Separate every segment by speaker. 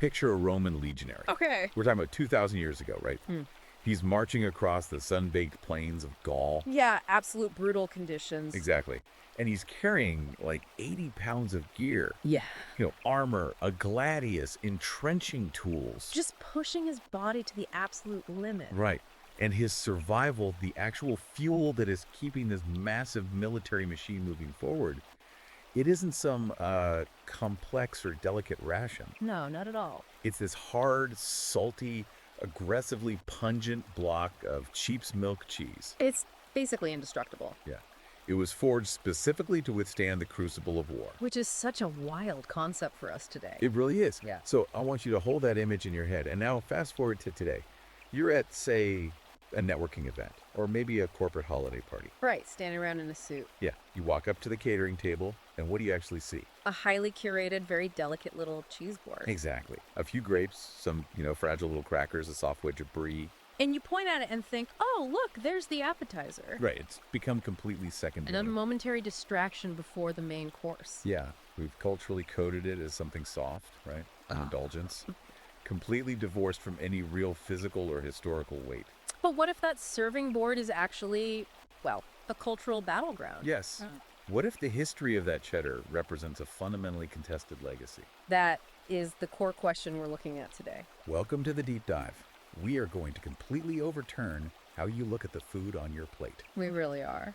Speaker 1: Picture a Roman legionary.
Speaker 2: Okay.
Speaker 1: We're talking about 2,000 years ago, right? He's marching across the sun-baked plains of Gaul.
Speaker 2: Yeah, absolute brutal conditions.
Speaker 1: Exactly. And he's carrying like 80 pounds of gear.
Speaker 2: Yeah.
Speaker 1: Armor, a gladius, entrenching tools.
Speaker 2: Just pushing his body to the absolute limit.
Speaker 1: Right. And his survival, the actual fuel that is keeping this massive military machine moving forward, it isn't some complex or delicate ration.
Speaker 2: No, not at all.
Speaker 1: It's this hard, salty, aggressively pungent block of sheep's milk cheese.
Speaker 2: It's basically indestructible.
Speaker 1: Yeah. It was forged specifically to withstand the crucible of war.
Speaker 2: Which is such a wild concept for us today.
Speaker 1: It really is.
Speaker 2: Yeah.
Speaker 1: So I want you to hold that image in your head. And now fast forward to today. You're at, say, a networking event or maybe a corporate holiday party.
Speaker 2: Right, standing around in a suit.
Speaker 1: Yeah. You walk up to the catering table, and what do you actually see?
Speaker 2: A highly curated, very delicate little cheese board.
Speaker 1: Exactly. A few grapes, some, fragile little crackers, a soft wedge of brie.
Speaker 2: And you point at it and think, oh, look, there's the appetizer.
Speaker 1: Right. It's become completely secondary.
Speaker 2: And a momentary distraction before the main course.
Speaker 1: Yeah. We've culturally coded it as something soft, right? An indulgence. Completely divorced from any real physical or historical weight.
Speaker 2: But what if that serving board is actually, well, a cultural battleground?
Speaker 1: Yes. What if the history of that cheddar represents a fundamentally contested legacy?
Speaker 2: That is the core question we're looking at today.
Speaker 1: Welcome to the deep dive. We are going to completely overturn how you look at the food on your plate.
Speaker 2: We really are.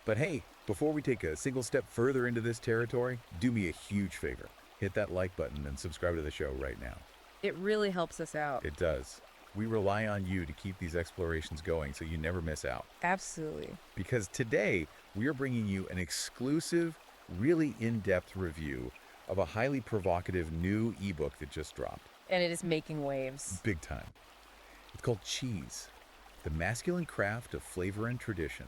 Speaker 1: But hey, before we take a single step further into this territory, do me a huge favor. Hit that like button and subscribe to the show right now.
Speaker 2: It really helps us out.
Speaker 1: It does. We rely on you to keep these explorations going so you never miss out.
Speaker 2: Absolutely.
Speaker 1: Because today, we are bringing you an exclusive, really in-depth review of a highly provocative new ebook that just dropped.
Speaker 2: And it is making waves.
Speaker 1: Big time. It's called Cheese, The Masculine Craft of Flavor and Tradition.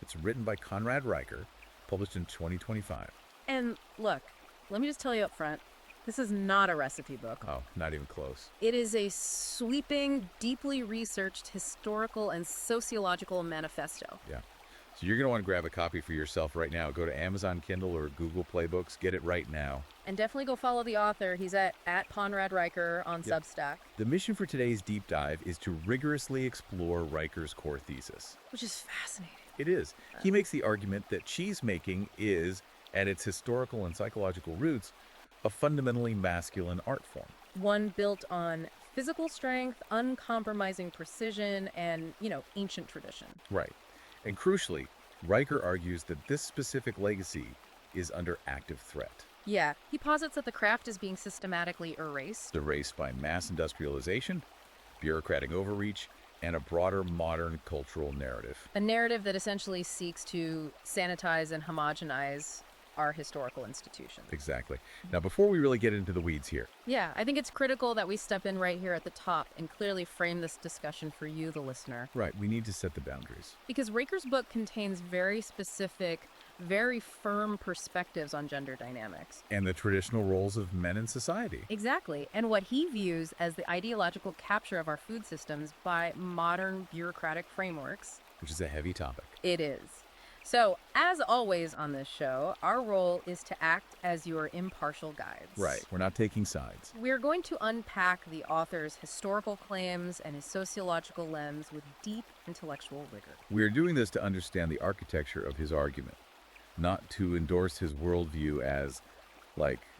Speaker 1: It's written by Conrad Riker, published in 2025.
Speaker 2: And look, let me just tell you up front, this is not a recipe book.
Speaker 1: Oh, not even close.
Speaker 2: It is a sweeping, deeply researched historical and sociological manifesto.
Speaker 1: Yeah. So you're going to want to grab a copy for yourself right now. Go to Amazon Kindle or Google Play Books. Get it right now.
Speaker 2: And definitely go follow the author. He's at Conrad Riker on Substack.
Speaker 1: The mission for today's deep dive is to rigorously explore Riker's core thesis.
Speaker 2: Which is fascinating.
Speaker 1: It is. He makes the argument that cheese making is, at its historical and psychological roots, a fundamentally masculine art form.
Speaker 2: One built on physical strength, uncompromising precision, and, ancient tradition.
Speaker 1: Right. And crucially, Riker argues that this specific legacy is under active threat.
Speaker 2: Yeah, he posits that the craft is being systematically erased.
Speaker 1: Erased by mass industrialization, bureaucratic overreach, and a broader modern cultural narrative.
Speaker 2: A narrative that essentially seeks to sanitize and homogenize our historical institutions.
Speaker 1: Exactly. Now, before we really get into the weeds here.
Speaker 2: Yeah, I think it's critical that we step in right here at the top and clearly frame this discussion for you, the listener.
Speaker 1: Right, we need to set the boundaries.
Speaker 2: Because Riker's book contains very specific, very firm perspectives on gender dynamics.
Speaker 1: And the traditional roles of men in society.
Speaker 2: Exactly. And what he views as the ideological capture of our food systems by modern bureaucratic frameworks.
Speaker 1: Which is a heavy topic.
Speaker 2: It is. So, as always on this show, our role is to act as your impartial guides.
Speaker 1: Right. We're not taking sides.
Speaker 2: We're going to unpack the author's historical claims and his sociological lens with deep intellectual rigor.
Speaker 1: We're doing this to understand the architecture of his argument, not to endorse his worldview as,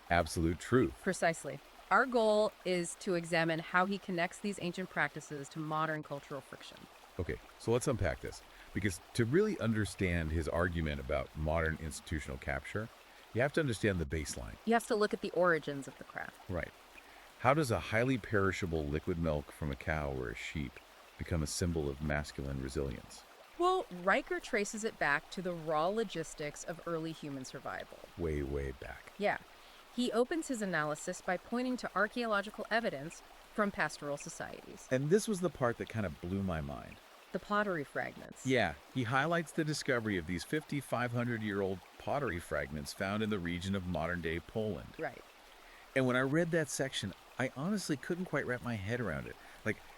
Speaker 1: absolute truth.
Speaker 2: Precisely. Our goal is to examine how he connects these ancient practices to modern cultural friction.
Speaker 1: Okay, so let's unpack this. Because to really understand his argument about modern institutional capture, you have to understand the baseline.
Speaker 2: You have to look at the origins of the craft.
Speaker 1: Right. How does a highly perishable liquid milk from a cow or a sheep become a symbol of masculine resilience?
Speaker 2: Well, Riker traces it back to the raw logistics of early human survival.
Speaker 1: Way, way back.
Speaker 2: Yeah. He opens his analysis by pointing to archaeological evidence from pastoral societies.
Speaker 1: And this was the part that kind of blew my mind.
Speaker 2: The pottery fragments.
Speaker 1: Yeah, he highlights the discovery of these 5,500-year-old pottery fragments found in the region of modern-day Poland.
Speaker 2: Right.
Speaker 1: And when I read that section, I honestly couldn't quite wrap my head around it.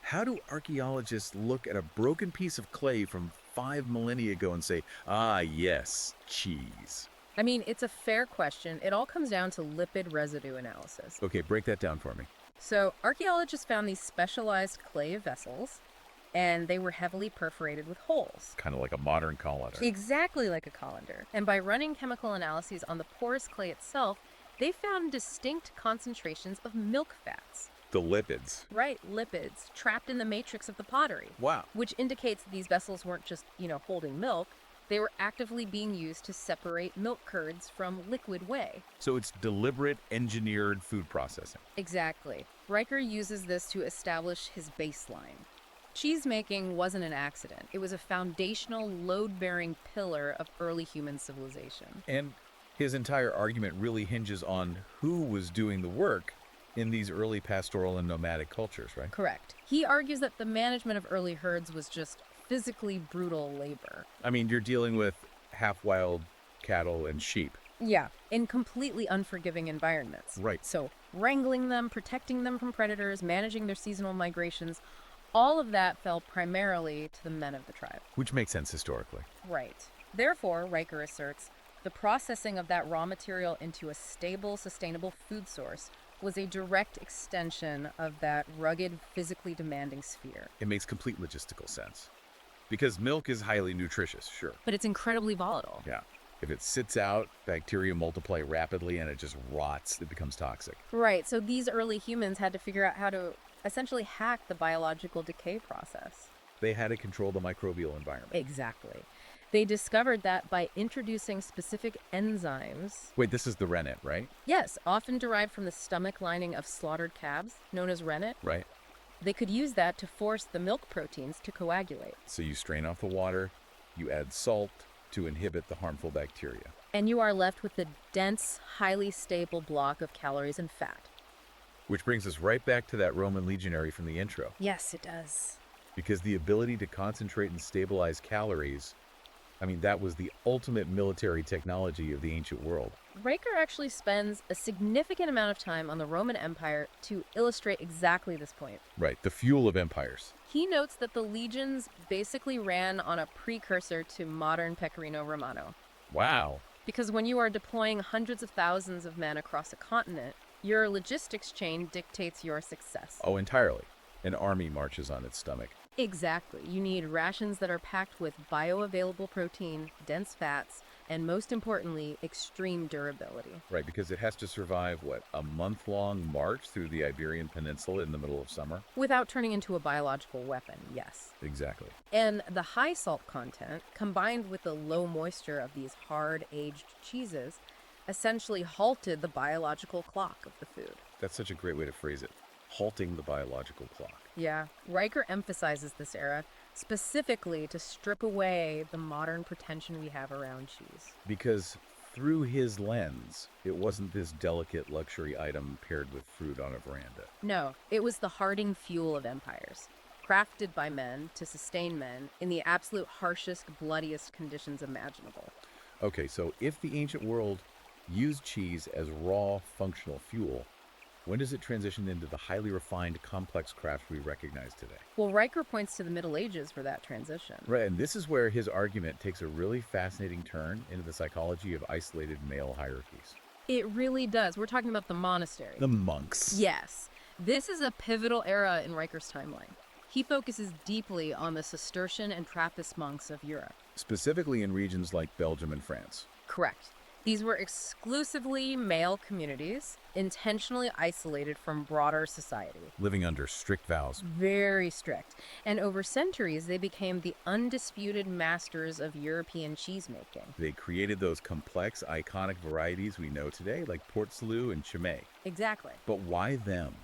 Speaker 1: How do archaeologists look at a broken piece of clay from 5 millennia ago and say, ah, yes, cheese?
Speaker 2: I mean, it's a fair question. It all comes down to lipid residue analysis.
Speaker 1: Okay, break that down for me.
Speaker 2: So, archaeologists found these specialized clay vessels, and they were heavily perforated with holes.
Speaker 1: Kind of like a modern colander.
Speaker 2: Exactly like a colander. And by running chemical analyses on the porous clay itself, they found distinct concentrations of milk fats.
Speaker 1: The lipids.
Speaker 2: Right, lipids trapped in the matrix of the pottery.
Speaker 1: Wow.
Speaker 2: Which indicates these vessels weren't just, holding milk. They were actively being used to separate milk curds from liquid whey.
Speaker 1: So it's deliberate, engineered food processing.
Speaker 2: Exactly. Riker uses this to establish his baseline. Cheese making wasn't an accident. It was a foundational, load-bearing pillar of early human civilization.
Speaker 1: And his entire argument really hinges on who was doing the work in these early pastoral and nomadic cultures, right?
Speaker 2: Correct. He argues that the management of early herds was just physically brutal labor.
Speaker 1: I mean, you're dealing with half-wild cattle and sheep.
Speaker 2: Yeah, in completely unforgiving environments.
Speaker 1: Right.
Speaker 2: So, wrangling them, protecting them from predators, managing their seasonal migrations, all of that fell primarily to the men of the tribe.
Speaker 1: Which makes sense historically.
Speaker 2: Right. Therefore, Riker asserts, the processing of that raw material into a stable, sustainable food source was a direct extension of that rugged, physically demanding sphere.
Speaker 1: It makes complete logistical sense. Because milk is highly nutritious, sure.
Speaker 2: But it's incredibly volatile.
Speaker 1: Yeah. If it sits out, bacteria multiply rapidly and it just rots. It becomes toxic.
Speaker 2: Right. So these early humans had to figure out how to essentially hack the biological decay process.
Speaker 1: They had to control the microbial environment.
Speaker 2: Exactly. They discovered that by introducing specific enzymes.
Speaker 1: Wait, this is the rennet, right?
Speaker 2: Yes, often derived from the stomach lining of slaughtered calves, known as rennet.
Speaker 1: Right.
Speaker 2: They could use that to force the milk proteins to coagulate.
Speaker 1: So you strain off the water, you add salt to inhibit the harmful bacteria.
Speaker 2: And you are left with a dense, highly stable block of calories and fat.
Speaker 1: Which brings us right back to that Roman legionary from the intro.
Speaker 2: Yes, it does.
Speaker 1: Because the ability to concentrate and stabilize calories, that was the ultimate military technology of the ancient world.
Speaker 2: Riker actually spends a significant amount of time on the Roman Empire to illustrate exactly this point.
Speaker 1: Right, the fuel of empires.
Speaker 2: He notes that the legions basically ran on a precursor to modern Pecorino Romano.
Speaker 1: Wow.
Speaker 2: Because when you are deploying hundreds of thousands of men across a continent, your logistics chain dictates your success.
Speaker 1: Oh, entirely. An army marches on its stomach.
Speaker 2: Exactly. You need rations that are packed with bioavailable protein, dense fats, and most importantly, extreme durability.
Speaker 1: Right, because it has to survive, a month-long march through the Iberian Peninsula in the middle of summer?
Speaker 2: Without turning into a biological weapon, yes.
Speaker 1: Exactly.
Speaker 2: And the high salt content, combined with the low moisture of these hard-aged cheeses, essentially halted the biological clock of the food.
Speaker 1: That's such a great way to phrase it. Halting the biological clock.
Speaker 2: Yeah, Riker emphasizes this era specifically to strip away the modern pretension we have around cheese.
Speaker 1: Because through his lens, it wasn't this delicate luxury item paired with fruit on a veranda.
Speaker 2: No, it was the hardened fuel of empires, crafted by men to sustain men in the absolute harshest, bloodiest conditions imaginable.
Speaker 1: Okay, so if the ancient world used cheese as raw, functional fuel, when does it transition into the highly refined, complex craft we recognize today?
Speaker 2: Well, Riker points to the Middle Ages for that transition.
Speaker 1: Right, and this is where his argument takes a really fascinating turn into the psychology of isolated male hierarchies.
Speaker 2: It really does. We're talking about the monastery.
Speaker 1: The monks.
Speaker 2: Yes. This is a pivotal era in Riker's timeline. He focuses deeply on the Cistercian and Trappist monks of Europe.
Speaker 1: Specifically in regions like Belgium and France.
Speaker 2: Correct. These were exclusively male communities, intentionally isolated from broader society.
Speaker 1: Living under strict vows.
Speaker 2: Very strict. And over centuries, they became the undisputed masters of European cheesemaking.
Speaker 1: They created those complex, iconic varieties we know today, like Port Salut and Chimay.
Speaker 2: Exactly.
Speaker 1: But why them?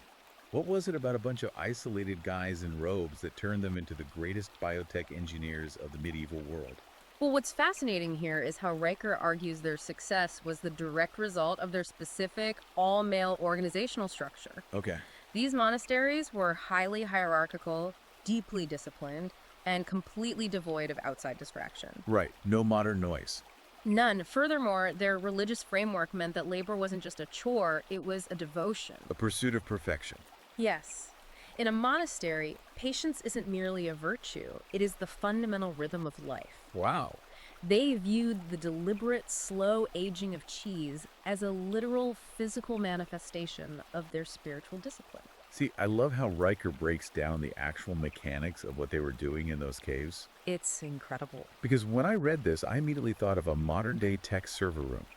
Speaker 1: What was it about a bunch of isolated guys in robes that turned them into the greatest biotech engineers of the medieval world?
Speaker 2: Well, what's fascinating here is how Riker argues their success was the direct result of their specific, all-male organizational structure.
Speaker 1: Okay.
Speaker 2: These monasteries were highly hierarchical, deeply disciplined, and completely devoid of outside distraction.
Speaker 1: Right. No modern noise.
Speaker 2: None. Furthermore, their religious framework meant that labor wasn't just a chore, it was a devotion.
Speaker 1: A pursuit of perfection.
Speaker 2: Yes. In a monastery, patience isn't merely a virtue, it is the fundamental rhythm of life.
Speaker 1: Wow.
Speaker 2: They viewed the deliberate, slow aging of cheese as a literal physical manifestation of their spiritual discipline.
Speaker 1: See, I love how Riker breaks down the actual mechanics of what they were doing in those caves.
Speaker 2: It's incredible.
Speaker 1: Because when I read this, I immediately thought of a modern day tech server room.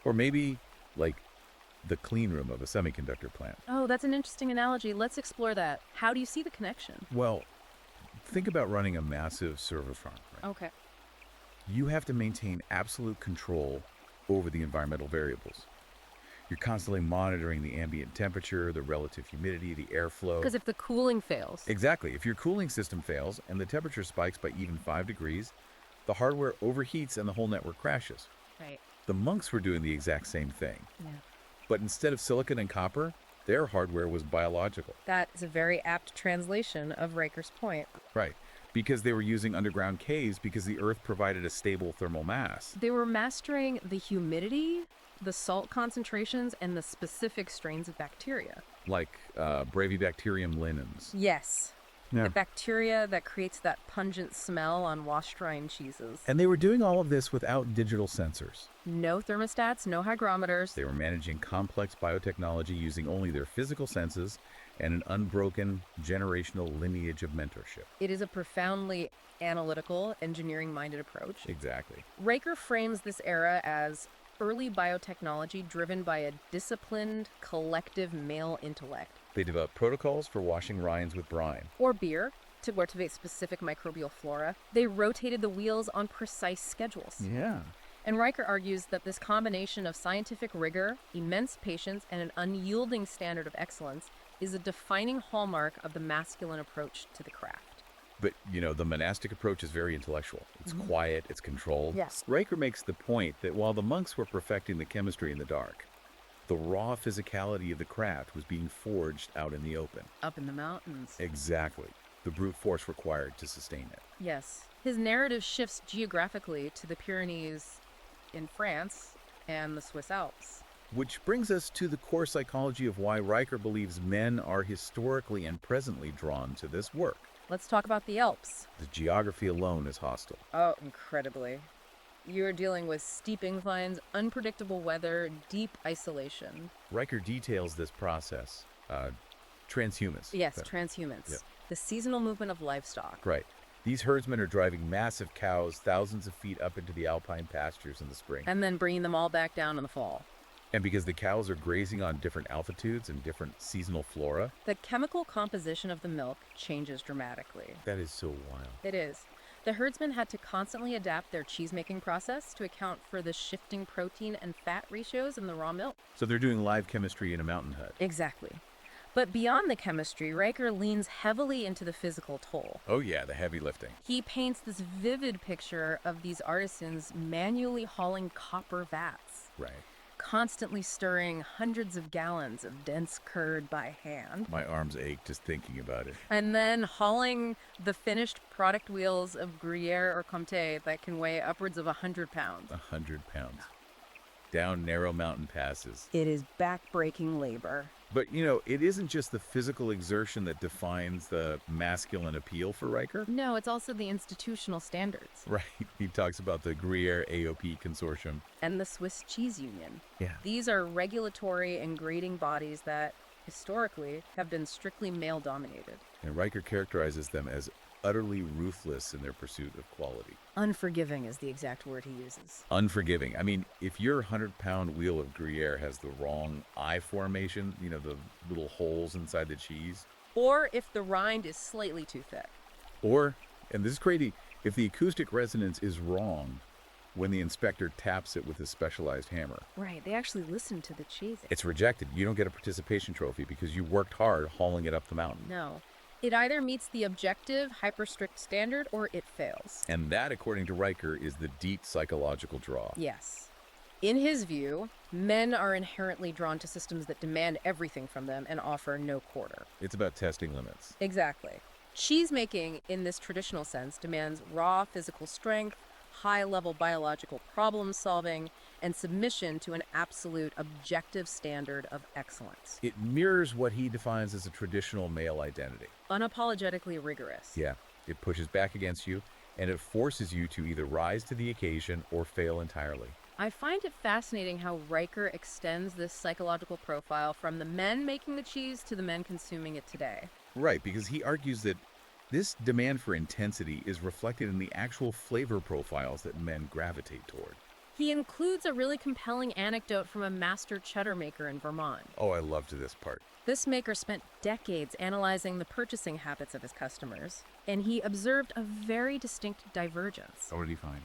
Speaker 1: Or maybe, like, the clean room of a semiconductor plant.
Speaker 2: Oh, that's an interesting analogy. Let's explore that. How do you see the connection?
Speaker 1: Well, think about running a massive server farm, right?
Speaker 2: Okay.
Speaker 1: You have to maintain absolute control over the environmental variables. You're constantly monitoring the ambient temperature, the relative humidity, the airflow.
Speaker 2: Because if the cooling fails.
Speaker 1: Exactly. If your cooling system fails and the temperature spikes by even 5 degrees, the hardware overheats and the whole network crashes.
Speaker 2: Right.
Speaker 1: The monks were doing the exact same thing.
Speaker 2: Yeah.
Speaker 1: But instead of silicon and copper, their hardware was biological.
Speaker 2: That is a very apt translation of Riker's point.
Speaker 1: Right. Because they were using underground caves because the Earth provided a stable thermal mass.
Speaker 2: They were mastering the humidity, the salt concentrations, and the specific strains of bacteria.
Speaker 1: Like Bravibacterium linens.
Speaker 2: Yes.
Speaker 1: Yeah.
Speaker 2: The bacteria that creates that pungent smell on wash-drying cheeses.
Speaker 1: And they were doing all of this without digital sensors.
Speaker 2: No thermostats, no hygrometers.
Speaker 1: They were managing complex biotechnology using only their physical senses and an unbroken generational lineage of mentorship.
Speaker 2: It is a profoundly analytical, engineering-minded approach.
Speaker 1: Exactly.
Speaker 2: Riker frames this era as early biotechnology driven by a disciplined, collective male intellect.
Speaker 1: They developed protocols for washing rinds with brine.
Speaker 2: Or beer, to cultivate specific microbial flora. They rotated the wheels on precise schedules.
Speaker 1: Yeah.
Speaker 2: And Riker argues that this combination of scientific rigor, immense patience, and an unyielding standard of excellence is a defining hallmark of the masculine approach to the craft.
Speaker 1: But, the monastic approach is very intellectual. It's quiet, it's controlled.
Speaker 2: Yes.
Speaker 1: Riker makes the point that while the monks were perfecting the chemistry in the dark, the raw physicality of the craft was being forged out in the open.
Speaker 2: Up in the mountains.
Speaker 1: Exactly. The brute force required to sustain it.
Speaker 2: Yes. His narrative shifts geographically to the Pyrenees in France and the Swiss Alps.
Speaker 1: Which brings us to the core psychology of why Riker believes men are historically and presently drawn to this work.
Speaker 2: Let's talk about the Alps.
Speaker 1: The geography alone is hostile.
Speaker 2: Oh, incredibly. You're dealing with steep inclines, unpredictable weather, deep isolation.
Speaker 1: Riker details this process. Transhumance.
Speaker 2: Yes, transhumance.
Speaker 1: Yep.
Speaker 2: The seasonal movement of livestock.
Speaker 1: Right. These herdsmen are driving massive cows thousands of feet up into the alpine pastures in the spring.
Speaker 2: And then bringing them all back down in the fall.
Speaker 1: And because the cows are grazing on different altitudes and different seasonal flora.
Speaker 2: The chemical composition of the milk changes dramatically.
Speaker 1: That is so wild.
Speaker 2: It is. The herdsmen had to constantly adapt their cheese-making process to account for the shifting protein and fat ratios in the raw milk.
Speaker 1: So they're doing live chemistry in a mountain hut.
Speaker 2: Exactly. But beyond the chemistry, Riker leans heavily into the physical toll.
Speaker 1: Oh yeah, the heavy lifting.
Speaker 2: He paints this vivid picture of these artisans manually hauling copper vats.
Speaker 1: Right.
Speaker 2: Constantly stirring hundreds of gallons of dense curd by hand.
Speaker 1: My arms ache just thinking about it.
Speaker 2: And then hauling the finished product wheels of Gruyere or Comté that can weigh upwards of 100 pounds.
Speaker 1: 100 pounds. Down narrow mountain passes.
Speaker 2: It is back-breaking labor.
Speaker 1: But, it isn't just the physical exertion that defines the masculine appeal for Riker.
Speaker 2: No, it's also the institutional standards.
Speaker 1: Right. He talks about the Gruyere AOP consortium.
Speaker 2: And the Swiss Cheese Union.
Speaker 1: Yeah.
Speaker 2: These are regulatory and grading bodies that, historically, have been strictly male-dominated.
Speaker 1: And Riker characterizes them as utterly ruthless in their pursuit of quality.
Speaker 2: Unforgiving is the exact word he uses.
Speaker 1: Unforgiving. I mean, if your 100-pound wheel of Gruyere has the wrong eye formation, the little holes inside the cheese.
Speaker 2: Or if the rind is slightly too thick.
Speaker 1: Or, and this is crazy, if the acoustic resonance is wrong when the inspector taps it with a specialized hammer.
Speaker 2: Right, they actually listen to the cheese.
Speaker 1: It's rejected. You don't get a participation trophy because you worked hard hauling it up the mountain.
Speaker 2: No. It either meets the objective, hyper-strict standard, or it fails.
Speaker 1: And that, according to Riker, is the deep psychological draw.
Speaker 2: Yes. In his view, men are inherently drawn to systems that demand everything from them and offer no quarter.
Speaker 1: It's about testing limits.
Speaker 2: Exactly. Cheese making, in this traditional sense, demands raw physical strength, high-level biological problem solving, and submission to an absolute objective standard of excellence.
Speaker 1: It mirrors what he defines as a traditional male identity.
Speaker 2: Unapologetically rigorous.
Speaker 1: Yeah, it pushes back against you, and it forces you to either rise to the occasion or fail entirely.
Speaker 2: I find it fascinating how Riker extends this psychological profile from the men making the cheese to the men consuming it today.
Speaker 1: Right, because he argues that this demand for intensity is reflected in the actual flavor profiles that men gravitate toward.
Speaker 2: He includes a really compelling anecdote from a master cheddar maker in Vermont.
Speaker 1: Oh, I loved this part.
Speaker 2: This maker spent decades analyzing the purchasing habits of his customers, and he observed a very distinct divergence.
Speaker 1: What did he find?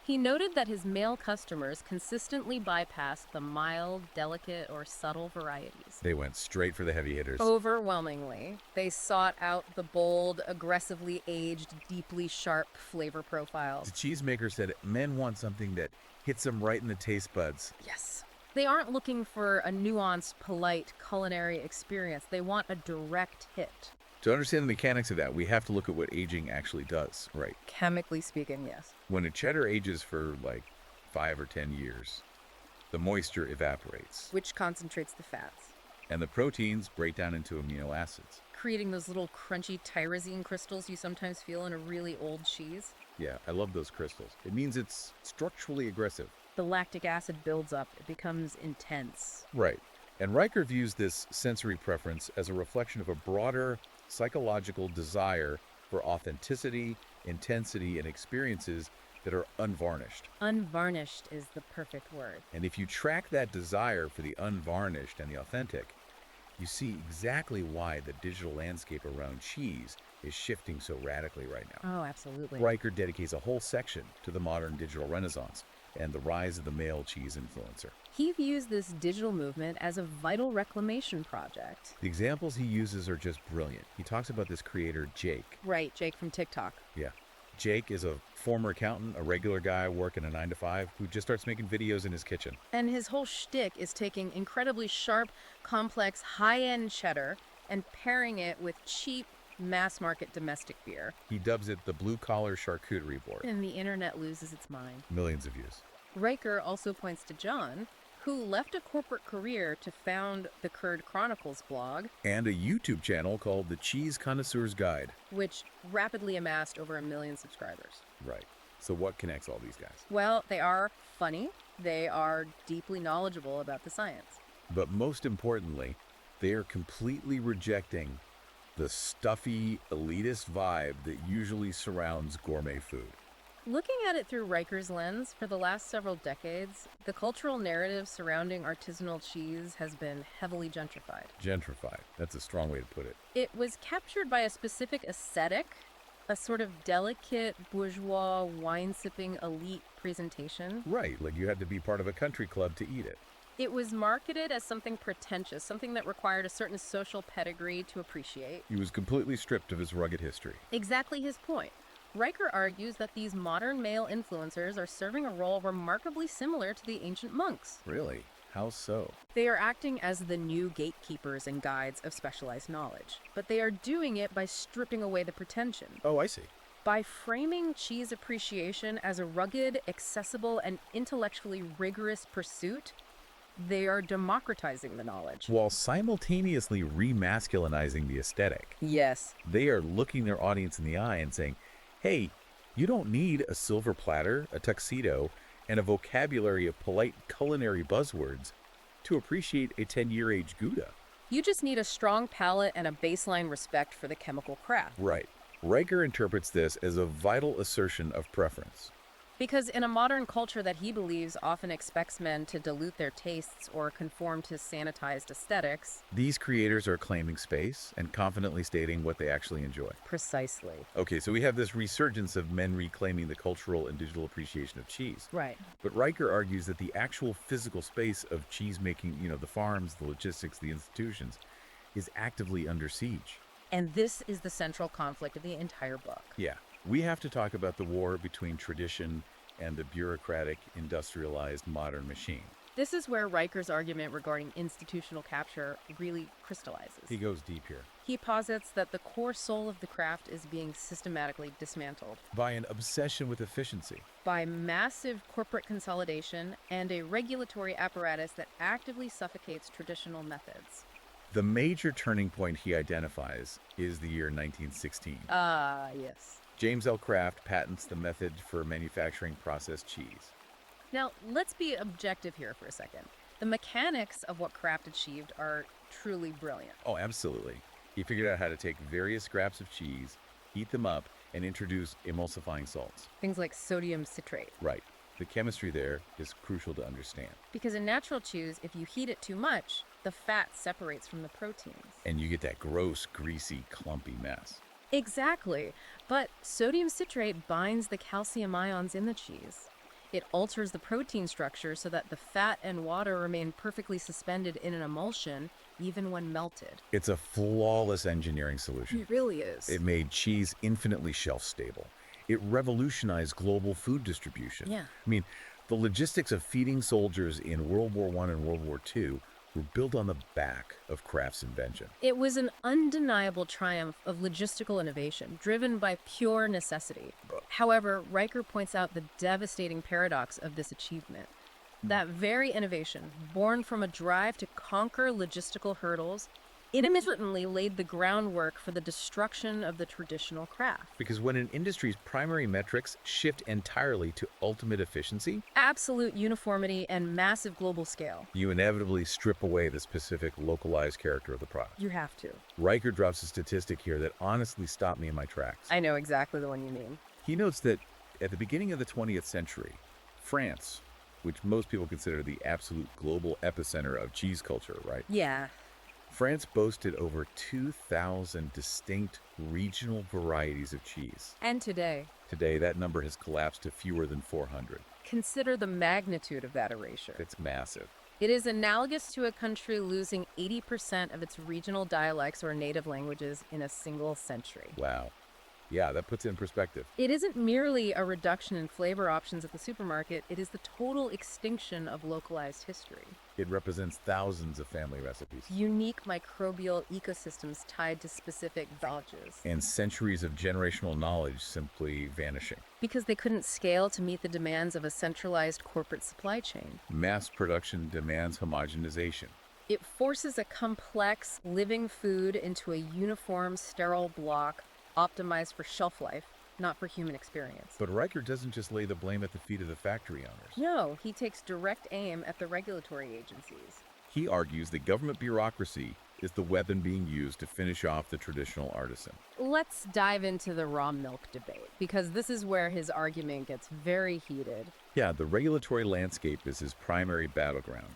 Speaker 2: He noted that his male customers consistently bypassed the mild, delicate, or subtle varieties.
Speaker 1: They went straight for the heavy hitters.
Speaker 2: Overwhelmingly, they sought out the bold, aggressively aged, deeply sharp flavor profiles.
Speaker 1: The cheesemaker said men want something that hits them right in the taste buds.
Speaker 2: Yes. They aren't looking for a nuanced, polite culinary experience. They want a direct hit.
Speaker 1: To understand the mechanics of that, we have to look at what aging actually does, right?
Speaker 2: Chemically speaking, yes.
Speaker 1: When a cheddar ages for like 5 or 10 years, the moisture evaporates,
Speaker 2: Which concentrates the fats,
Speaker 1: and the proteins break down into amino acids.
Speaker 2: creating those little crunchy tyrosine crystals you sometimes feel in a really old cheese.
Speaker 1: Yeah, I love those crystals. It means it's structurally aggressive.
Speaker 2: The lactic acid builds up, it becomes intense.
Speaker 1: Right. And Riker views this sensory preference as a reflection of a broader psychological desire for authenticity, intensity, and experiences that are unvarnished.
Speaker 2: Unvarnished is the perfect word.
Speaker 1: And if you track that desire for the unvarnished and the authentic, you see exactly why the digital landscape around cheese is shifting so radically right now.
Speaker 2: Oh, absolutely.
Speaker 1: Riker dedicates a whole section to the modern digital renaissance and the rise of the male cheese influencer.
Speaker 2: He views this digital movement as a vital reclamation project.
Speaker 1: The examples he uses are just brilliant. He talks about this creator, Jake.
Speaker 2: Right, Jake from TikTok.
Speaker 1: Yeah. Jake is a former accountant, a regular guy working a 9 to 5 who just starts making videos in his kitchen.
Speaker 2: And his whole shtick is taking incredibly sharp, complex, high-end cheddar and pairing it with cheap, mass-market domestic beer.
Speaker 1: He dubs it the blue-collar charcuterie board.
Speaker 2: And the internet loses its mind.
Speaker 1: Millions of views.
Speaker 2: Riker also points to John, who left a corporate career to found the Curd Chronicles blog,
Speaker 1: And a YouTube channel called The Cheese Connoisseur's Guide.
Speaker 2: which rapidly amassed over 1 million subscribers.
Speaker 1: Right. So what connects all these guys?
Speaker 2: Well, they are funny. They are deeply knowledgeable about the science.
Speaker 1: But most importantly, they are completely rejecting the stuffy, elitist vibe that usually surrounds gourmet food.
Speaker 2: Looking at it through Riker's lens, for the last several decades, the cultural narrative surrounding artisanal cheese has been heavily gentrified.
Speaker 1: Gentrified. That's a strong way to put it.
Speaker 2: It was captured by a specific aesthetic, a sort of delicate, bourgeois, wine-sipping elite presentation.
Speaker 1: Right, like you had to be part of a country club to eat it.
Speaker 2: It was marketed as something pretentious, something that required a certain social pedigree to appreciate.
Speaker 1: He was completely stripped of his rugged history.
Speaker 2: Exactly his point. Riker argues that these modern male influencers are serving a role remarkably similar to the ancient monks.
Speaker 1: Really? How so?
Speaker 2: They are acting as the new gatekeepers and guides of specialized knowledge, but they are doing it by stripping away the pretension.
Speaker 1: Oh, I see.
Speaker 2: By framing cheese appreciation as a rugged, accessible, and intellectually rigorous pursuit, they are democratizing the knowledge.
Speaker 1: While simultaneously remasculinizing the aesthetic,
Speaker 2: Yes.
Speaker 1: they are looking their audience in the eye and saying, hey, you don't need a silver platter, a tuxedo, and a vocabulary of polite culinary buzzwords to appreciate a 10-year-age Gouda.
Speaker 2: You just need a strong palate and a baseline respect for the chemical craft.
Speaker 1: Right. Riker interprets this as a vital assertion of preference.
Speaker 2: Because in a modern culture that he believes often expects men to dilute their tastes or conform to sanitized aesthetics.
Speaker 1: These creators are claiming space and confidently stating what they actually enjoy.
Speaker 2: Precisely.
Speaker 1: Okay, so we have this resurgence of men reclaiming the cultural and digital appreciation of cheese.
Speaker 2: Right.
Speaker 1: But Riker argues that the actual physical space of cheese making, the farms, the logistics, the institutions, is actively under siege.
Speaker 2: And this is the central conflict of the entire book.
Speaker 1: Yeah. We have to talk about the war between tradition and the bureaucratic, industrialized modern machine.
Speaker 2: This is where Riker's argument regarding institutional capture really crystallizes.
Speaker 1: He goes deep here.
Speaker 2: He posits that the core soul of the craft is being systematically dismantled
Speaker 1: By an obsession with efficiency.
Speaker 2: by massive corporate consolidation and a regulatory apparatus that actively suffocates traditional methods.
Speaker 1: The major turning point he identifies is the year 1916.
Speaker 2: Yes.
Speaker 1: James L. Kraft patents the method for manufacturing processed cheese.
Speaker 2: Now, let's be objective here for a second. The mechanics of what Kraft achieved are truly brilliant.
Speaker 1: Oh, absolutely. He figured out how to take various scraps of cheese, heat them up, and introduce emulsifying salts.
Speaker 2: Things like sodium citrate.
Speaker 1: Right. The chemistry there is crucial to understand.
Speaker 2: Because in natural cheese, if you heat it too much, the fat separates from the proteins.
Speaker 1: And you get that gross, greasy, clumpy mess.
Speaker 2: Exactly. But sodium citrate binds the calcium ions in the cheese. It alters the protein structure so that the fat and water remain perfectly suspended in an emulsion, even when melted.
Speaker 1: It's a flawless engineering solution.
Speaker 2: It really is.
Speaker 1: It made cheese infinitely shelf-stable. It revolutionized global food distribution.
Speaker 2: Yeah.
Speaker 1: I mean, the logistics of feeding soldiers in World War I and World War II were built on the back of Kraft's invention.
Speaker 2: It was an undeniable triumph of logistical innovation, driven by pure necessity. However, Riker points out the devastating paradox of this achievement. That very innovation, born from a drive to conquer logistical hurdles, intermittently laid the groundwork for the destruction of the traditional craft.
Speaker 1: Because when an industry's primary metrics shift entirely to ultimate efficiency,
Speaker 2: Absolute uniformity and massive global scale.
Speaker 1: you inevitably strip away the specific localized character of the product.
Speaker 2: You have to.
Speaker 1: Riker drops a statistic here that honestly stopped me in my tracks.
Speaker 2: I know exactly the one you mean.
Speaker 1: He notes that at the beginning of the 20th century, France, which most people consider the absolute global epicenter of cheese culture, right?
Speaker 2: Yeah.
Speaker 1: France boasted over 2,000 distinct regional varieties of cheese.
Speaker 2: And today,
Speaker 1: Today, that number has collapsed to fewer than 400.
Speaker 2: consider the magnitude of that erasure.
Speaker 1: It's massive.
Speaker 2: It is analogous to a country losing 80% of its regional dialects or native languages in a single century.
Speaker 1: Wow. Yeah, that puts it in perspective.
Speaker 2: It isn't merely a reduction in flavor options at the supermarket, it is the total extinction of localized history.
Speaker 1: It represents thousands of family recipes
Speaker 2: Unique microbial ecosystems tied to specific villages.
Speaker 1: and centuries of generational knowledge simply vanishing.
Speaker 2: Because they couldn't scale to meet the demands of a centralized corporate supply chain.
Speaker 1: Mass production demands homogenization.
Speaker 2: It forces a complex, living food into a uniform, sterile block optimized for shelf life, not for human experience.
Speaker 1: But Riker doesn't just lay the blame at the feet of the factory owners.
Speaker 2: No, he takes direct aim at the regulatory agencies.
Speaker 1: He argues that government bureaucracy is the weapon being used to finish off the traditional artisan.
Speaker 2: Let's dive into the raw milk debate, because this is where his argument gets very heated.
Speaker 1: Yeah, the regulatory landscape is his primary battleground.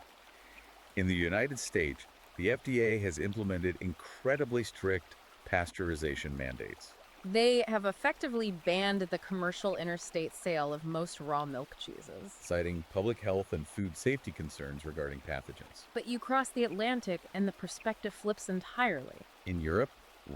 Speaker 1: In the United States, the FDA has implemented incredibly strict pasteurization mandates.
Speaker 2: They have effectively banned the commercial interstate sale of most raw milk cheeses.
Speaker 1: Citing public health and food safety concerns regarding pathogens.
Speaker 2: But you cross the Atlantic and the perspective flips entirely.
Speaker 1: In Europe,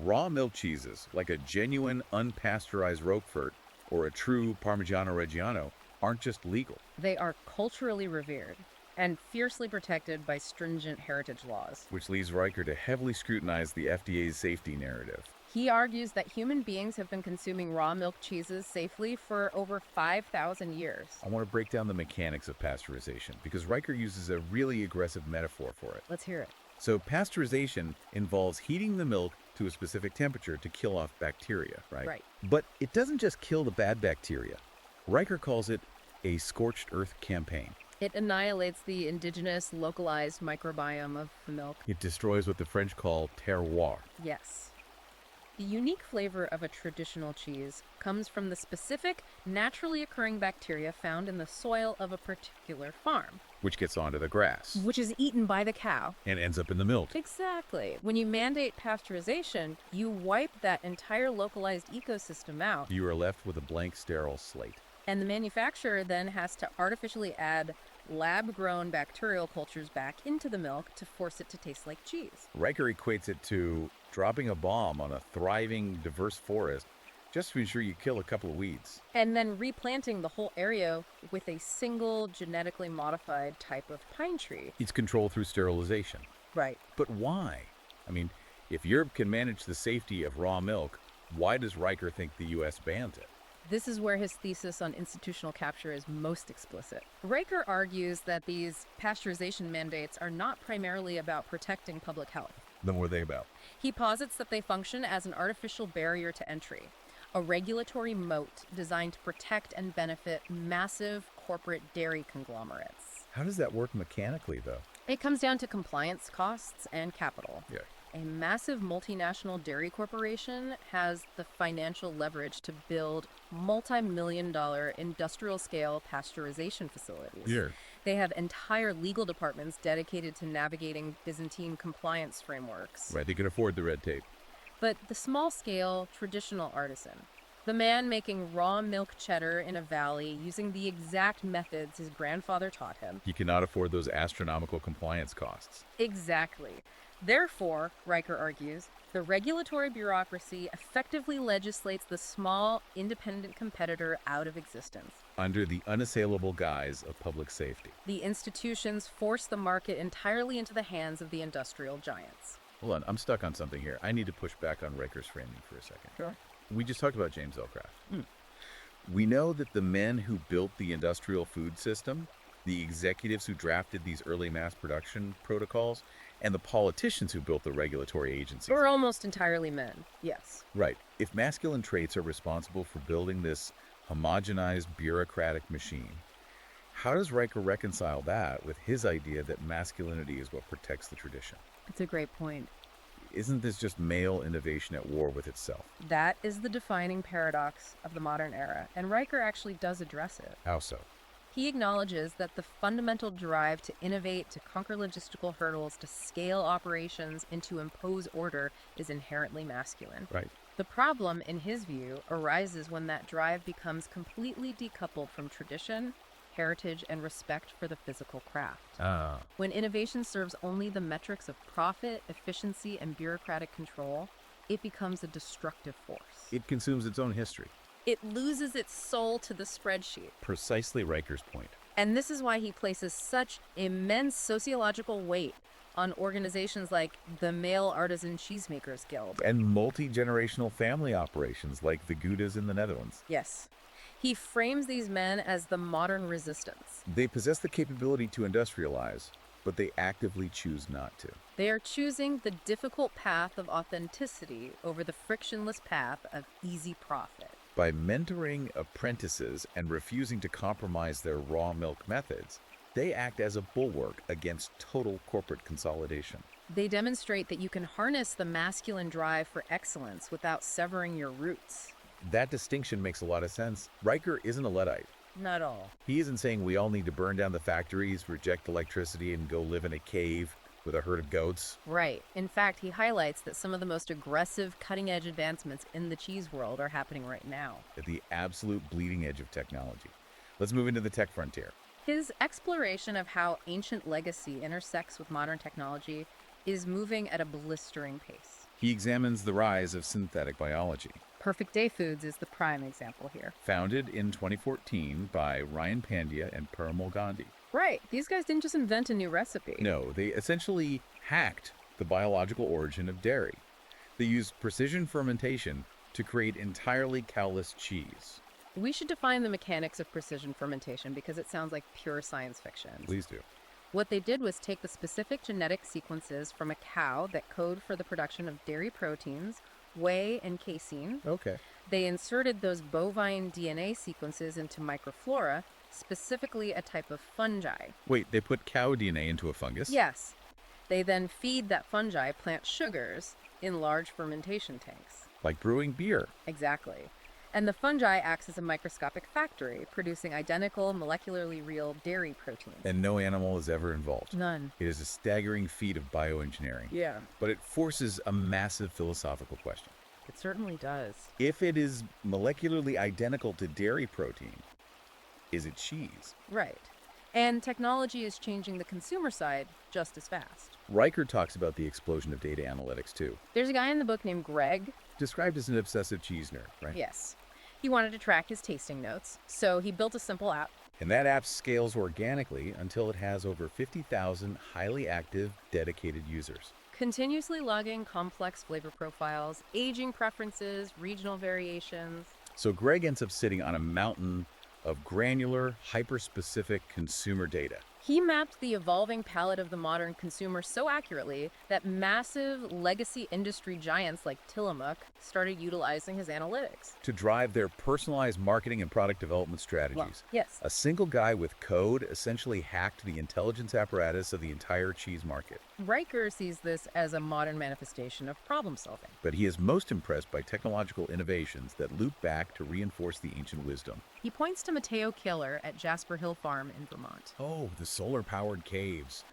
Speaker 1: raw milk cheeses, like a genuine unpasteurized Roquefort or a true Parmigiano Reggiano, aren't just legal.
Speaker 2: They are culturally revered and fiercely protected by stringent heritage laws.
Speaker 1: Which leads Riker to heavily scrutinize the FDA's safety narrative.
Speaker 2: He argues that human beings have been consuming raw milk cheeses safely for over 5,000 years.
Speaker 1: I want to break down the mechanics of pasteurization because Riker uses a really aggressive metaphor for it.
Speaker 2: Let's hear it.
Speaker 1: So pasteurization involves heating the milk to a specific temperature to kill off bacteria, right?
Speaker 2: Right.
Speaker 1: But it doesn't just kill the bad bacteria. Riker calls it a scorched earth campaign.
Speaker 2: It annihilates the indigenous, localized microbiome of the milk.
Speaker 1: It destroys what the French call terroir.
Speaker 2: Yes. The unique flavor of a traditional cheese comes from the specific, naturally occurring bacteria found in the soil of a particular farm,
Speaker 1: Which gets onto the grass
Speaker 2: which is eaten by the cow.
Speaker 1: and ends up in the milk.
Speaker 2: Exactly. When you mandate pasteurization, you wipe that entire localized ecosystem out,
Speaker 1: You are left with a blank, sterile slate.
Speaker 2: and the manufacturer then has to artificially add lab-grown bacterial cultures back into the milk to force it to taste like cheese.
Speaker 1: Riker equates it to dropping a bomb on a thriving, diverse forest just to ensure you kill a couple of weeds.
Speaker 2: And then replanting the whole area with a single genetically modified type of pine tree.
Speaker 1: It's controlled through sterilization.
Speaker 2: Right.
Speaker 1: But why? I mean, if Europe can manage the safety of raw milk, why does Riker think the U.S. bans it?
Speaker 2: This is where his thesis on institutional capture is most explicit. Riker argues that these pasteurization mandates are not primarily about protecting public health.
Speaker 1: Then what are they about?
Speaker 2: He posits that they function as an artificial barrier to entry, a regulatory moat designed to protect and benefit massive corporate dairy conglomerates.
Speaker 1: How does that work mechanically, though?
Speaker 2: It comes down to compliance costs and capital.
Speaker 1: Yeah.
Speaker 2: A massive multinational dairy corporation has the financial leverage to build multi-million-dollar industrial-scale pasteurization facilities.
Speaker 1: Here.
Speaker 2: They have entire legal departments dedicated to navigating Byzantine compliance frameworks.
Speaker 1: Right, they can afford the red tape.
Speaker 2: But the small-scale, traditional artisan, the man making raw milk cheddar in a valley using the exact methods his grandfather taught him.
Speaker 1: He cannot afford those astronomical compliance costs.
Speaker 2: Exactly. Therefore, Riker argues, the regulatory bureaucracy effectively legislates the small, independent competitor out of existence.
Speaker 1: Under the unassailable guise of public safety.
Speaker 2: The institutions force the market entirely into the hands of the industrial giants.
Speaker 1: Hold on, I'm stuck on something here. I need to push back on Riker's framing for a second.
Speaker 2: Sure.
Speaker 1: We just talked about James Elcraft. We know that the men who built the industrial food system, the executives who drafted these early mass production protocols, and the politicians who built the regulatory agencies.
Speaker 2: Or almost entirely men, yes.
Speaker 1: Right. If masculine traits are responsible for building this homogenized bureaucratic machine, how does Riker reconcile that with his idea that masculinity is what protects the tradition?
Speaker 2: It's a great point.
Speaker 1: Isn't this just male innovation at war with itself?
Speaker 2: That is the defining paradox of the modern era, and Riker actually does address it.
Speaker 1: How so?
Speaker 2: He acknowledges that the fundamental drive to innovate, to conquer logistical hurdles, to scale operations, and to impose order is inherently masculine.
Speaker 1: Right.
Speaker 2: The problem, in his view, arises when that drive becomes completely decoupled from tradition, heritage, and respect for the physical craft. When innovation serves only the metrics of profit, efficiency, and bureaucratic control, it becomes a destructive force.
Speaker 1: It consumes its own history.
Speaker 2: It loses its soul to the spreadsheet.
Speaker 1: Precisely Riker's point.
Speaker 2: And this is why he places such immense sociological weight on organizations like the Male Artisan Cheesemakers Guild.
Speaker 1: And multi-generational family operations like the Goudas in the Netherlands.
Speaker 2: Yes. He frames these men as the modern resistance.
Speaker 1: They possess the capability to industrialize, but they actively choose not to.
Speaker 2: They are choosing the difficult path of authenticity over the frictionless path of easy profit.
Speaker 1: By mentoring apprentices and refusing to compromise their raw milk methods, they act as a bulwark against total corporate consolidation.
Speaker 2: They demonstrate that you can harness the masculine drive for excellence without severing your roots.
Speaker 1: That distinction makes a lot of sense. Riker isn't a Luddite.
Speaker 2: Not all.
Speaker 1: He isn't saying we all need to burn down the factories, reject electricity, and go live in a cave with a herd of goats.
Speaker 2: Right. In fact, he highlights that some of the most aggressive, cutting-edge advancements in the cheese world are happening right now.
Speaker 1: At the absolute bleeding edge of technology. Let's move into the tech frontier.
Speaker 2: His exploration of how ancient legacy intersects with modern technology is moving at a blistering pace.
Speaker 1: He examines the rise of synthetic biology.
Speaker 2: Perfect Day Foods is the prime example here.
Speaker 1: Founded in 2014 by Ryan Pandya and Parimal Gandhi.
Speaker 2: Right. These guys didn't just invent a new recipe.
Speaker 1: No, they essentially hacked the biological origin of dairy. They used precision fermentation to create entirely cowless cheese.
Speaker 2: We should define the mechanics of precision fermentation because it sounds like pure science fiction.
Speaker 1: Please do.
Speaker 2: What they did was take the specific genetic sequences from a cow that code for the production of dairy proteins, whey, and casein.
Speaker 1: Okay.
Speaker 2: They inserted those bovine DNA sequences into microflora, specifically a type of fungi.
Speaker 1: Wait, they put cow DNA into a fungus?
Speaker 2: Yes. They then feed that fungi plant sugars in large fermentation tanks.
Speaker 1: Like brewing beer.
Speaker 2: Exactly. And the fungi acts as a microscopic factory, producing identical, molecularly real dairy proteins.
Speaker 1: And no animal is ever involved.
Speaker 2: None.
Speaker 1: It is a staggering feat of bioengineering.
Speaker 2: Yeah.
Speaker 1: But it forces a massive philosophical question.
Speaker 2: It certainly does.
Speaker 1: If it is molecularly identical to dairy protein, is it cheese?
Speaker 2: Right. And technology is changing the consumer side just as fast.
Speaker 1: Riker talks about the explosion of data analytics too.
Speaker 2: There's a guy in the book named Greg.
Speaker 1: Described as an obsessive cheese nerd, right?
Speaker 2: Yes. He wanted to track his tasting notes, so he built a simple app.
Speaker 1: And that app scales organically until it has over 50,000 highly active, dedicated users.
Speaker 2: Continuously logging complex flavor profiles, aging preferences, regional variations.
Speaker 1: So Greg ends up sitting on a mountain of granular, hyper-specific consumer data.
Speaker 2: He mapped the evolving palate of the modern consumer so accurately that massive legacy industry giants like Tillamook started utilizing his analytics.
Speaker 1: To drive their personalized marketing and product development
Speaker 2: Well,
Speaker 1: strategies.
Speaker 2: yes.
Speaker 1: A single guy with code essentially hacked the intelligence apparatus of the entire cheese market.
Speaker 2: Riker sees this as a modern manifestation of problem solving.
Speaker 1: But he is most impressed by technological innovations that loop back to reinforce the ancient wisdom.
Speaker 2: He points to Mateo Keller at Jasper Hill Farm in Vermont.
Speaker 1: Oh, the solar-powered caves.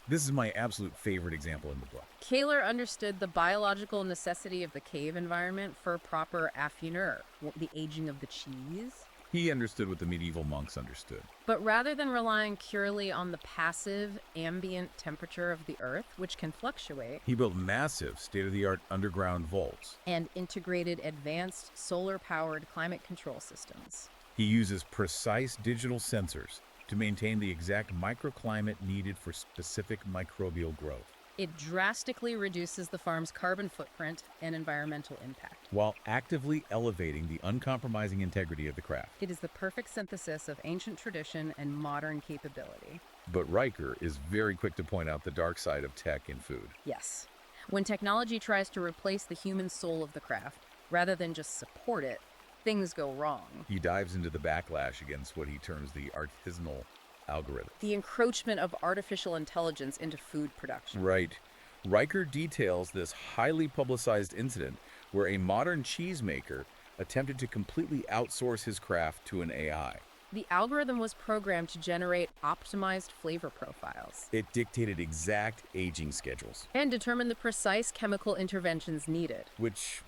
Speaker 1: This is my absolute favorite example in the book.
Speaker 2: Kaler understood the biological necessity of the cave environment for proper affineur, the aging of the cheese.
Speaker 1: He understood what the medieval monks understood.
Speaker 2: But rather than relying purely on the passive ambient temperature of the earth, which can fluctuate,
Speaker 1: He built massive, state-of-the-art underground vaults.
Speaker 2: and integrated advanced solar-powered climate control systems.
Speaker 1: He uses precise digital sensors to maintain the exact microclimate needed for specific microbial growth,
Speaker 2: It drastically reduces the farm's carbon footprint and environmental impact.
Speaker 1: while actively elevating the uncompromising integrity of the craft.
Speaker 2: It is the perfect synthesis of ancient tradition and modern capability.
Speaker 1: But Riker is very quick to point out the dark side of tech in food.
Speaker 2: Yes. When technology tries to replace the human soul of the craft, rather than just support it, things go wrong.
Speaker 1: He dives into the backlash against what he terms the artisanal algorithm.
Speaker 2: The encroachment of artificial intelligence into food production.
Speaker 1: Right. Riker details this highly publicized incident where a modern cheesemaker attempted to completely outsource his craft to an AI.
Speaker 2: The algorithm was programmed to generate optimized flavor profiles
Speaker 1: It dictated exact aging schedules,
Speaker 2: and determine the precise chemical interventions needed.
Speaker 1: which,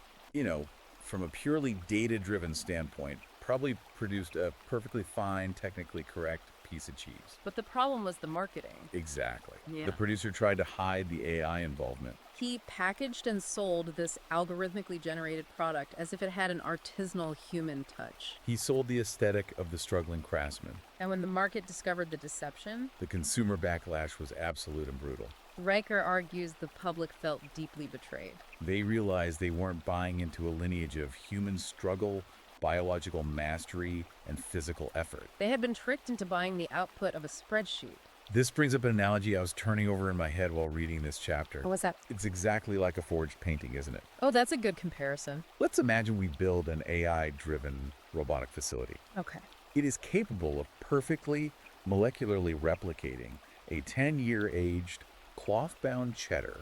Speaker 1: from a purely data-driven standpoint, probably produced a perfectly fine, technically correct piece of cheese.
Speaker 2: But the problem was the marketing.
Speaker 1: Exactly.
Speaker 2: Yeah.
Speaker 1: The producer tried to hide the AI involvement.
Speaker 2: He packaged and sold this algorithmically generated product as if it had an artisanal human touch.
Speaker 1: He sold the aesthetic of the struggling craftsman.
Speaker 2: And when the market discovered the deception,
Speaker 1: The consumer backlash was absolute and brutal.
Speaker 2: Riker argues the public felt deeply betrayed.
Speaker 1: They realized they weren't buying into a lineage of human struggle, biological mastery, and physical effort.
Speaker 2: They had been tricked into buying the output of a spreadsheet.
Speaker 1: This brings up an analogy I was turning over in my head while reading this chapter.
Speaker 2: What was that?
Speaker 1: It's exactly like a forged painting, isn't it?
Speaker 2: Oh, that's a good comparison.
Speaker 1: Let's imagine we build an AI-driven robotic facility.
Speaker 2: Okay.
Speaker 1: It is capable of perfectly molecularly replicating a 10-year aged cloth-bound cheddar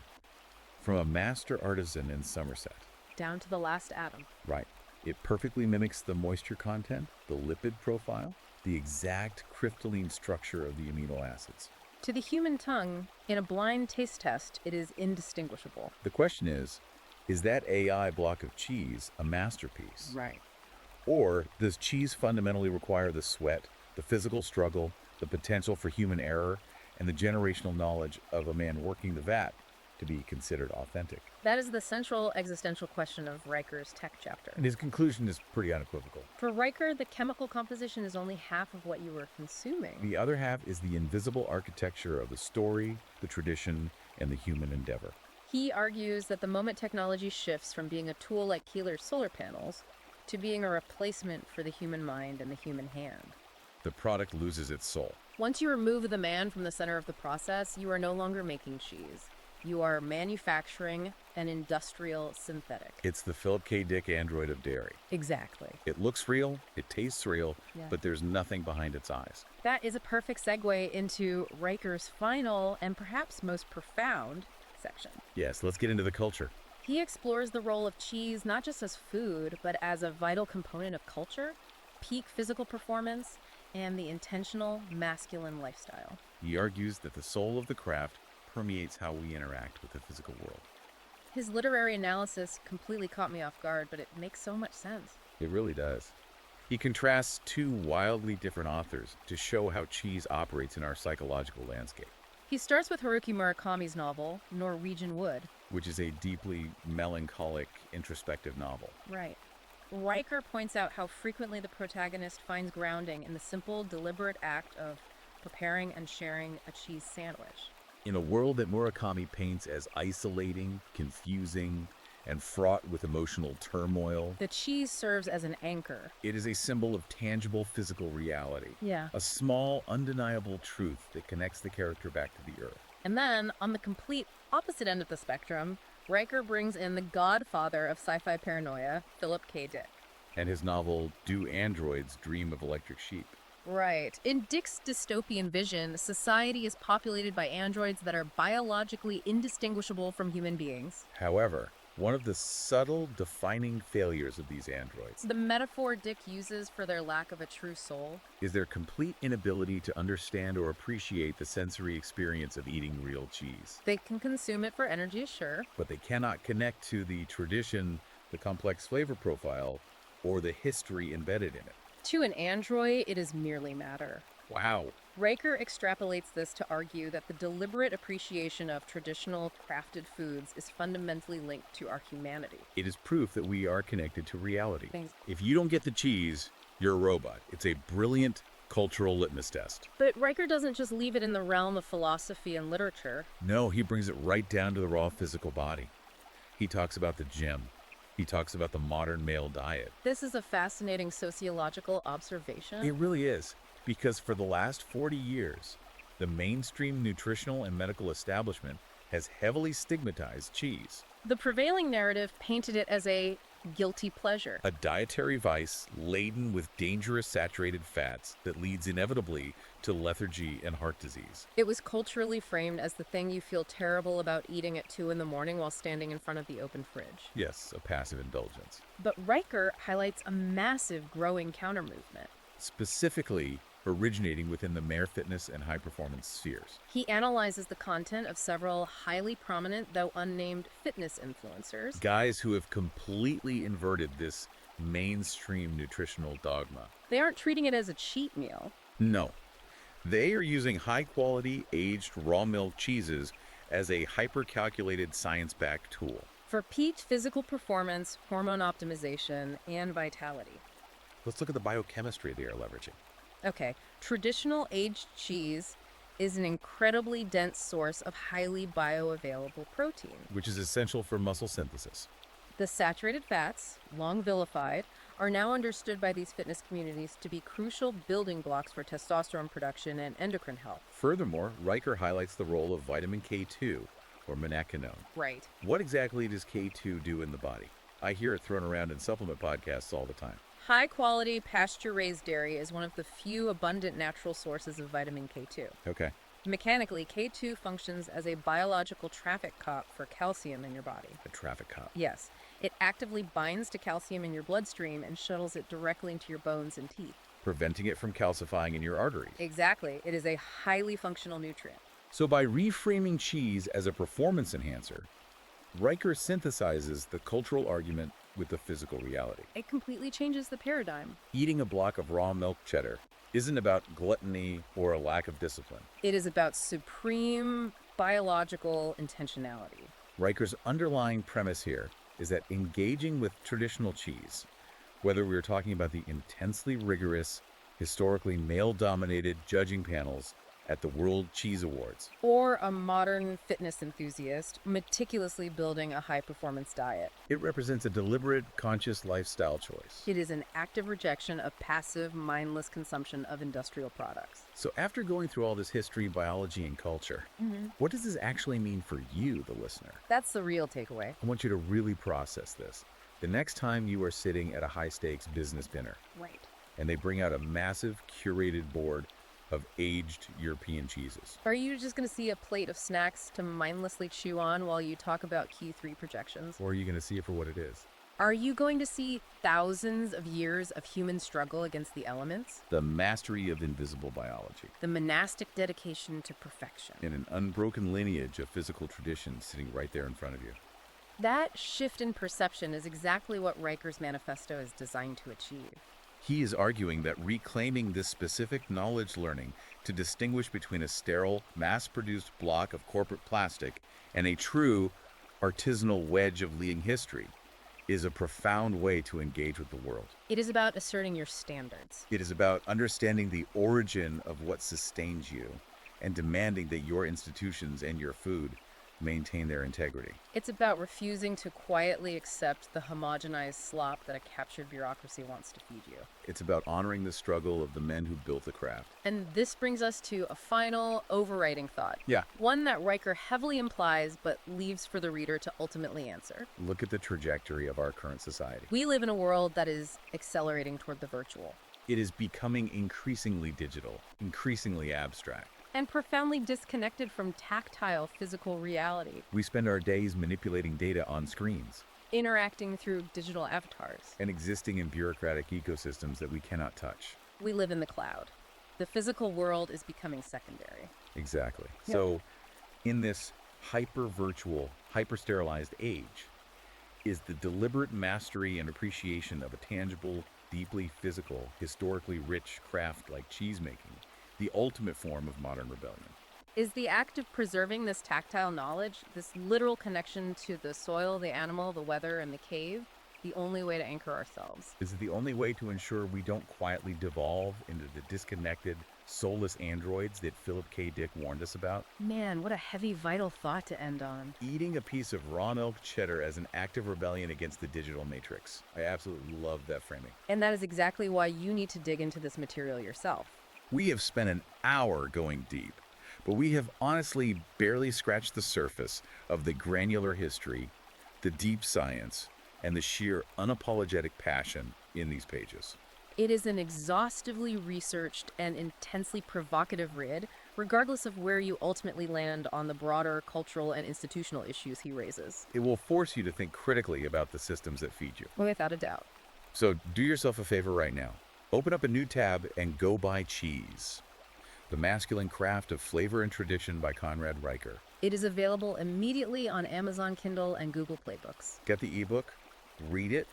Speaker 1: from a master artisan in Somerset.
Speaker 2: Down to the last atom.
Speaker 1: Right. It perfectly mimics the moisture content, the lipid profile, the exact crystalline structure of the amino acids.
Speaker 2: To the human tongue, in a blind taste test, it is indistinguishable.
Speaker 1: The question is that AI block of cheese a masterpiece?
Speaker 2: Right.
Speaker 1: Or does cheese fundamentally require the sweat, the physical struggle, the potential for human error, and the generational knowledge of a man working the vat to be considered authentic?
Speaker 2: That is the central existential question of Riker's tech chapter.
Speaker 1: And his conclusion is pretty unequivocal.
Speaker 2: For Riker, the chemical composition is only half of what you were consuming.
Speaker 1: The other half is the invisible architecture of the story, the tradition, and the human endeavor.
Speaker 2: He argues that the moment technology shifts from being a tool like Keeler's solar panels to being a replacement for the human mind and the human hand.
Speaker 1: The product loses its soul.
Speaker 2: Once you remove the man from the center of the process, you are no longer making cheese. You are manufacturing an industrial synthetic.
Speaker 1: It's the Philip K. Dick android of dairy.
Speaker 2: Exactly.
Speaker 1: It looks real, it tastes real,
Speaker 2: Yeah.
Speaker 1: but there's nothing behind its eyes.
Speaker 2: That is a perfect segue into Riker's final and perhaps most profound section.
Speaker 1: Yes, let's get into the culture.
Speaker 2: He explores the role of cheese not just as food, but as a vital component of culture, peak physical performance, and the intentional masculine lifestyle.
Speaker 1: He argues that the soul of the craft permeates how we interact with the physical world.
Speaker 2: His literary analysis completely caught me off guard, but it makes so much sense.
Speaker 1: It really does. He contrasts two wildly different authors to show how cheese operates in our psychological landscape,
Speaker 2: He starts with Haruki Murakami's novel, Norwegian Wood.
Speaker 1: which is a deeply melancholic, introspective novel.
Speaker 2: Right. Riker points out how frequently the protagonist finds grounding in the simple, deliberate act of preparing and sharing a cheese sandwich.
Speaker 1: In a world that Murakami paints as isolating, confusing, and fraught with emotional turmoil.
Speaker 2: The cheese serves as an anchor.
Speaker 1: It is a symbol of tangible physical reality,
Speaker 2: Yeah.
Speaker 1: a small, undeniable truth that connects the character back to the earth.
Speaker 2: And then, on the complete opposite end of the spectrum, Riker brings in the godfather of sci-fi paranoia, Philip K. Dick.
Speaker 1: And his novel, Do Androids Dream of Electric Sheep?
Speaker 2: Right. In Dick's dystopian vision, society is populated by androids that are biologically indistinguishable from human beings.
Speaker 1: However, one of the subtle defining failures of these androids
Speaker 2: The metaphor Dick uses for their lack of a true soul.
Speaker 1: is their complete inability to understand or appreciate the sensory experience of eating real cheese.
Speaker 2: They can consume it for energy, sure.
Speaker 1: But they cannot connect to the tradition, the complex flavor profile, or the history embedded in it.
Speaker 2: To an android, it is merely matter.
Speaker 1: Wow.
Speaker 2: Riker extrapolates this to argue that the deliberate appreciation of traditional crafted foods is fundamentally linked to our humanity.
Speaker 1: It is proof that we are connected to reality.
Speaker 2: Thanks.
Speaker 1: If you don't get the cheese, you're a robot. It's a brilliant cultural litmus test.
Speaker 2: But Riker doesn't just leave it in the realm of philosophy and literature.
Speaker 1: No, he brings it right down to the raw physical body. He talks about the gym. He talks about the modern male diet.
Speaker 2: This is a fascinating sociological observation.
Speaker 1: It really is, because for the last 40 years, the mainstream nutritional and medical establishment has heavily stigmatized cheese.
Speaker 2: The prevailing narrative painted it as a guilty pleasure.
Speaker 1: A dietary vice laden with dangerous saturated fats that leads inevitably to lethargy and heart disease.
Speaker 2: It was culturally framed as the thing you feel terrible about eating at 2 in the morning while standing in front of the open fridge.
Speaker 1: Yes, a passive indulgence.
Speaker 2: But Riker highlights a massive growing counter-movement.
Speaker 1: Specifically originating within the mere fitness and high-performance spheres.
Speaker 2: He analyzes the content of several highly prominent, though unnamed, fitness influencers.
Speaker 1: Guys who have completely inverted this mainstream nutritional dogma.
Speaker 2: They aren't treating it as a cheat meal.
Speaker 1: No. They are using high-quality, aged raw milk cheeses as a hyper-calculated science-backed tool.
Speaker 2: For peak physical performance, hormone optimization, and vitality.
Speaker 1: Let's look at the biochemistry they are leveraging.
Speaker 2: Okay, traditional aged cheese is an incredibly dense source of highly bioavailable protein.
Speaker 1: Which is essential for muscle synthesis.
Speaker 2: The saturated fats, long vilified, are now understood by these fitness communities to be crucial building blocks for testosterone production and endocrine health.
Speaker 1: Furthermore, Riker highlights the role of vitamin K2, or monacanone.
Speaker 2: Right.
Speaker 1: What exactly does K2 do in the body? I hear it thrown around in supplement podcasts all the time.
Speaker 2: High-quality pasture-raised dairy is one of the few abundant natural sources of vitamin K2.
Speaker 1: Okay.
Speaker 2: Mechanically, K2 functions as a biological traffic cop for calcium in your body.
Speaker 1: A traffic cop.
Speaker 2: Yes, it actively binds to calcium in your bloodstream and shuttles it directly into your bones and teeth.
Speaker 1: Preventing it from calcifying in your arteries.
Speaker 2: Exactly. It is a highly functional nutrient.
Speaker 1: So by reframing cheese as a performance enhancer, Riker synthesizes the cultural argument with the physical reality.
Speaker 2: It completely changes the paradigm.
Speaker 1: Eating a block of raw milk cheddar isn't about gluttony or a lack of discipline.
Speaker 2: It is about supreme biological intentionality.
Speaker 1: Riker's underlying premise here is that engaging with traditional cheese, whether we are talking about the intensely rigorous, historically male-dominated judging panels at the World Cheese Awards,
Speaker 2: Or a modern fitness enthusiast meticulously building a high-performance diet.
Speaker 1: it represents a deliberate, conscious lifestyle choice.
Speaker 2: It is an active rejection of passive, mindless consumption of industrial products.
Speaker 1: So after going through all this history, biology, and culture, what does this actually mean for you, the listener?
Speaker 2: That's the real takeaway.
Speaker 1: I want you to really process this. The next time you are sitting at a high-stakes business dinner
Speaker 2: Right.
Speaker 1: and they bring out a massive curated board of aged European cheeses,
Speaker 2: Are you just going to see a plate of snacks to mindlessly chew on while you talk about Q3 projections?
Speaker 1: or are you going to see it for what it is?
Speaker 2: Are you going to see thousands of years of human struggle against the elements?
Speaker 1: The mastery of invisible biology
Speaker 2: The monastic dedication to perfection?
Speaker 1: and an unbroken lineage of physical tradition sitting right there in front of you.
Speaker 2: That shift in perception is exactly what Riker's manifesto is designed to achieve.
Speaker 1: He is arguing that reclaiming this specific knowledge learning to distinguish between a sterile, mass-produced block of corporate plastic and a true, artisanal wedge of leading history is a profound way to engage with the world.
Speaker 2: It is about asserting your standards.
Speaker 1: It is about understanding the origin of what sustains you and demanding that your institutions and your food maintain their integrity.
Speaker 2: It's about refusing to quietly accept the homogenized slop that a captured bureaucracy wants to feed you.
Speaker 1: It's about honoring the struggle of the men who built the craft.
Speaker 2: And this brings us to a final overriding thought.
Speaker 1: Yeah.
Speaker 2: One that Riker heavily implies but leaves for the reader to ultimately answer.
Speaker 1: Look at the trajectory of our current society.
Speaker 2: We live in a world that is accelerating toward the virtual
Speaker 1: It is becoming increasingly digital, increasingly abstract.
Speaker 2: and profoundly disconnected from tactile physical reality,
Speaker 1: We spend our days manipulating data on screens
Speaker 2: interacting through digital avatars.
Speaker 1: and existing in bureaucratic ecosystems that we cannot touch.
Speaker 2: We live in the cloud. The physical world is becoming secondary.
Speaker 1: Exactly.
Speaker 2: Yep.
Speaker 1: So, in this hyper-virtual, hyper-sterilized age, is the deliberate mastery and appreciation of a tangible, deeply physical, historically rich craft like cheesemaking the ultimate form of modern rebellion?
Speaker 2: Is the act of preserving this tactile knowledge, this literal connection to the soil, the animal, the weather, and the cave, the only way to anchor ourselves?
Speaker 1: Is it the only way to ensure we don't quietly devolve into the disconnected, soulless androids that Philip K. Dick warned us about?
Speaker 2: Man, what a heavy, vital thought to end on.
Speaker 1: Eating a piece of raw milk cheddar as an act of rebellion against the digital matrix. I absolutely love that framing.
Speaker 2: And that is exactly why you need to dig into this material yourself.
Speaker 1: We have spent an hour going deep, but we have honestly barely scratched the surface of the granular history, the deep science, and the sheer unapologetic passion in these pages.
Speaker 2: It is an exhaustively researched and intensely provocative read, regardless of where you ultimately land on the broader cultural and institutional issues he raises.
Speaker 1: It will force you to think critically about the systems that feed you.
Speaker 2: Without a doubt.
Speaker 1: So do yourself a favor right now. Open up a new tab and go buy Cheese, The Masculine Craft of Flavor and Tradition by Conrad Riker.
Speaker 2: It is available immediately on Amazon Kindle and Google Play Books.
Speaker 1: Get the ebook, read it,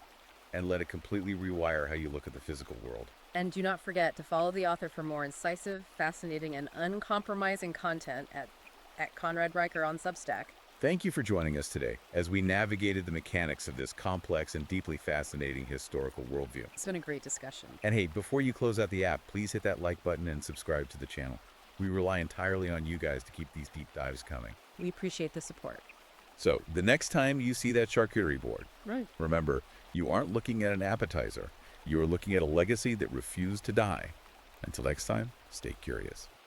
Speaker 1: and let it completely rewire how you look at the physical world.
Speaker 2: And do not forget to follow the author for more incisive, fascinating, and uncompromising content at Conrad Riker on Substack.
Speaker 1: Thank you for joining us today as we navigated the mechanics of this complex and deeply fascinating historical worldview.
Speaker 2: It's been a great discussion.
Speaker 1: And hey, before you close out the app, please hit that like button and subscribe to the channel. We rely entirely on you guys to keep these deep dives coming.
Speaker 2: We appreciate the support.
Speaker 1: So, the next time you see that charcuterie board,
Speaker 2: Right.
Speaker 1: remember, you aren't looking at an appetizer. You are looking at a legacy that refused to die. Until next time, stay curious.